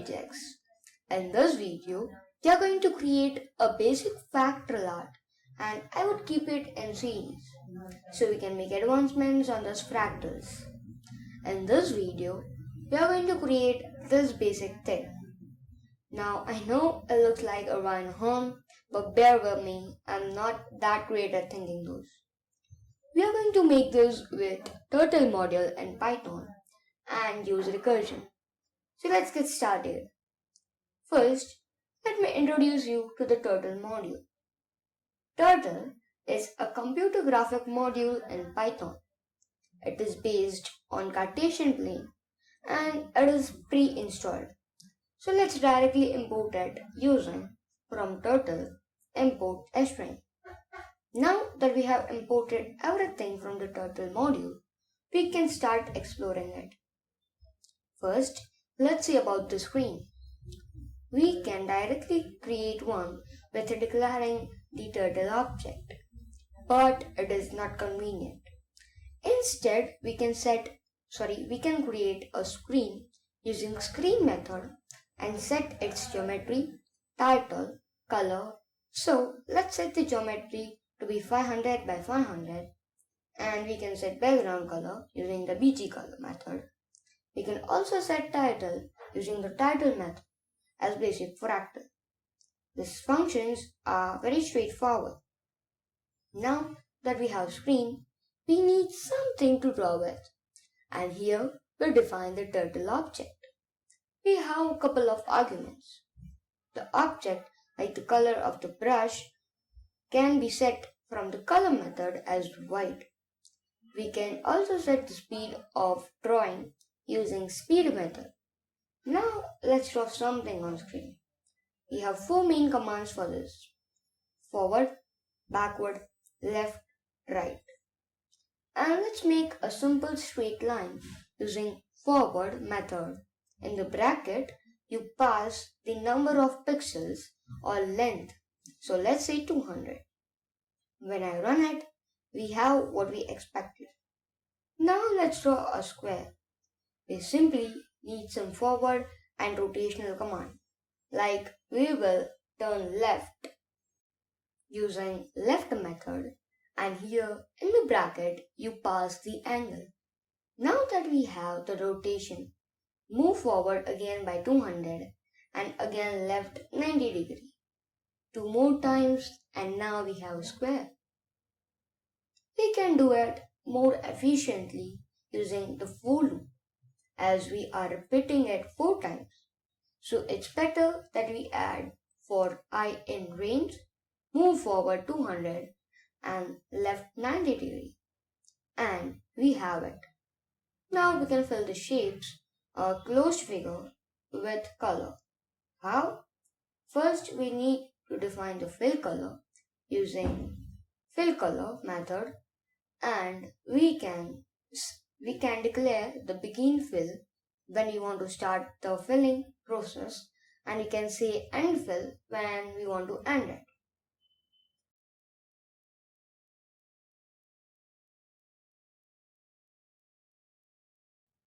objects. In this video, we are going to create a basic fractal art, and I would keep it in series so we can make advancements on this fractals. In this video, we are going to create this basic thing. Now I know it looks like a rhino horn, but bear with me, I'm not that great at thinking those. We are going to make this with turtle module in Python and use recursion. So let's get started. First, let me introduce you to the turtle module. Turtle is a computer graphic module in Python. It is based on Cartesian plane and it is pre-installed. So let's directly import it using from turtle import string. Now that we have imported everything from the turtle module, we can start exploring it. First, let's see about the screen. We can directly create one with declaring the turtle object, but it is not convenient. Instead, we can create a screen using screen method and set its geometry, title, color. So let's set the geometry to be 500 by 500, and we can set background color using the BG color method. We can also set title using the title method as BASIC FRACTAL. These functions are very straightforward. Now that we have screen, we need something to draw with, and here we'll define the turtle object. We have a couple of arguments. The object, like the color of the brush, can be set from the color method as white. We can also set the speed of drawing using speed method. Now let's draw something on screen. We have four main commands for this: forward, backward, left, right. And let's make a simple straight line using forward method. In the bracket, you pass the number of pixels or length. So let's say 200. When I run it, we have what we expected. Now let's draw a square. We simply need some forward and rotational command. Like we will turn left using left method, and here in the bracket you pass the angle. Now that we have the rotation, move forward again by 200 and again left 90 degree. 2 more times and now we have a square. We can do it more efficiently using the for loop, as we are repeating it 4 times. So it's better that we add for I in range, move forward 200 and left 90 degree. And we have it. Now we can fill the shapes or closed figure with color. How? First we need to define the fill color using fill color method, and we can declare the begin fill when we want to start the filling process, and we can say end fill when we want to end it.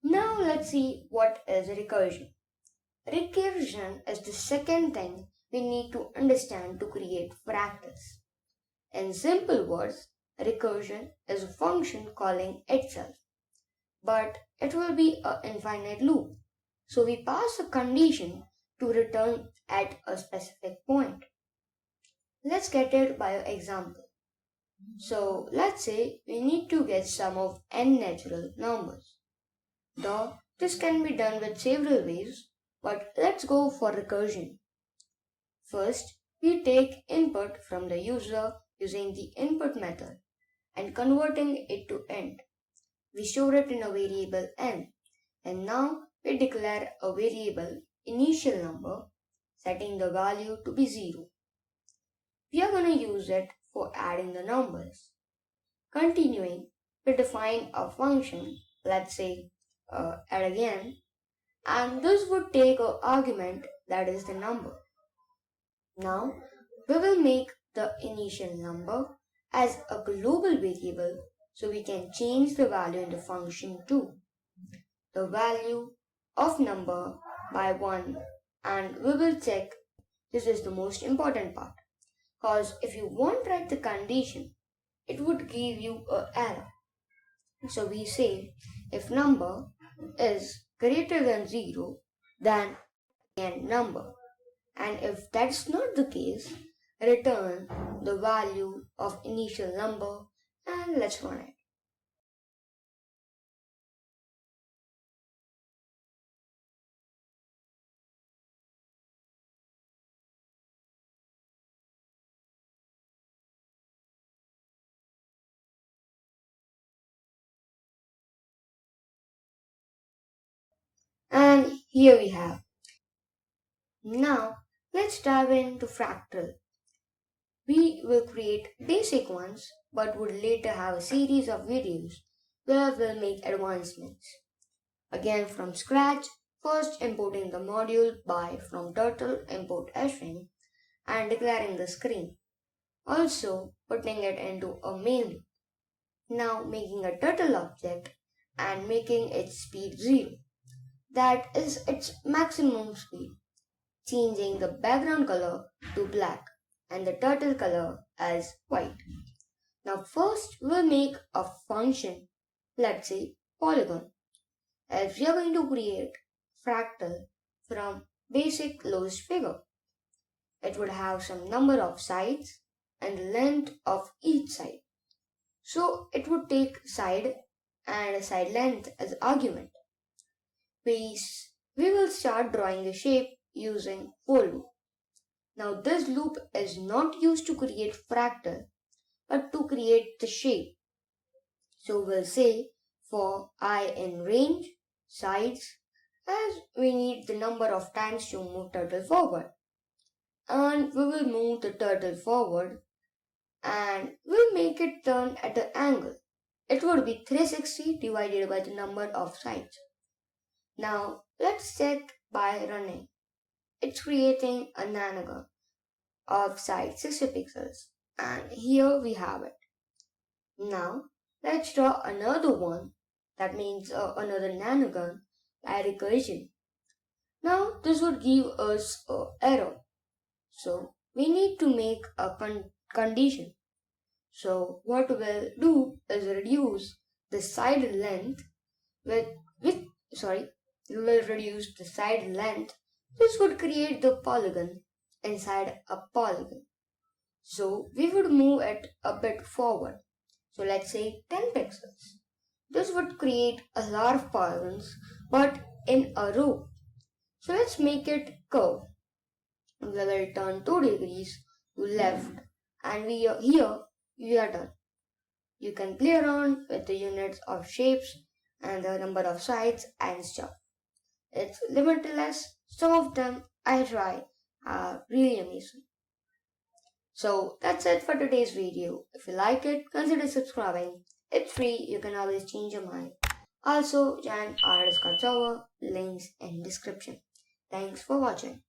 Now let's see what is recursion. Recursion is the second thing we need to understand to create fractals. In simple words, recursion is a function calling itself, but it will be an infinite loop. So we pass a condition to return at a specific point. Let's get it by an example. So let's say we need to get sum of n natural numbers. Though this can be done with several ways, but let's go for recursion. First, we take input from the user using the input method and converting it to int. We store it in a variable n, and now we declare a variable initial number, setting the value to be 0. We are going to use it for adding the numbers. Continuing, we define a function, let's say add again, and this would take an argument that is the number. Now we will make the initial number as a global variable so we can change the value in the function too. The value of number by 1 and we will check. This is the most important part, because if you won't write the condition, it would give you an error. So we say if number is greater than 0, then n number, and if that's not the case, return the value of initial number, and let's run it. And here we have. Now let's dive into fractal. We will create basic ones, but would later have a series of videos where we'll make advancements. Again from scratch, first importing the module by from turtle import string and declaring the screen. Also putting it into a main loop. Now making a turtle object and making its speed 0. That is its maximum speed. Changing the background color to black and the turtle color as white. Now first we'll make a function, let's say polygon, as we are going to create fractal from basic closed figure. It would have some number of sides and the length of each side. So it would take side and side length as argument. We will start drawing the shape using for loop. Now this loop is not used to create fractal but to create the shape. So we'll say for I in range, sides, as we need the number of times to move turtle forward. And we will move the turtle forward and we'll make it turn at an angle. It would be 360 divided by the number of sides. Now let's check by running. It's creating a nanogun of size 60 pixels, and here we have it. Now let's draw another one, that means another nanogun by recursion. Now this would give us an error, so we need to make a condition. So what we'll do is reduce the side length with we will reduce the side length. This would create the polygon inside a polygon. So we would move it a bit forward. So let's say 10 pixels. This would create a lot of polygons but in a row. So let's make it curve. We will turn 2 degrees to left and here we are done. You can play around with the units of shapes and the number of sides and stuff. It's limitless. Some of them I try are really amazing. So that's it for today's video. If you like it, consider subscribing. It's free, you can always change your mind. Also, join our Discord server, links in description. Thanks for watching.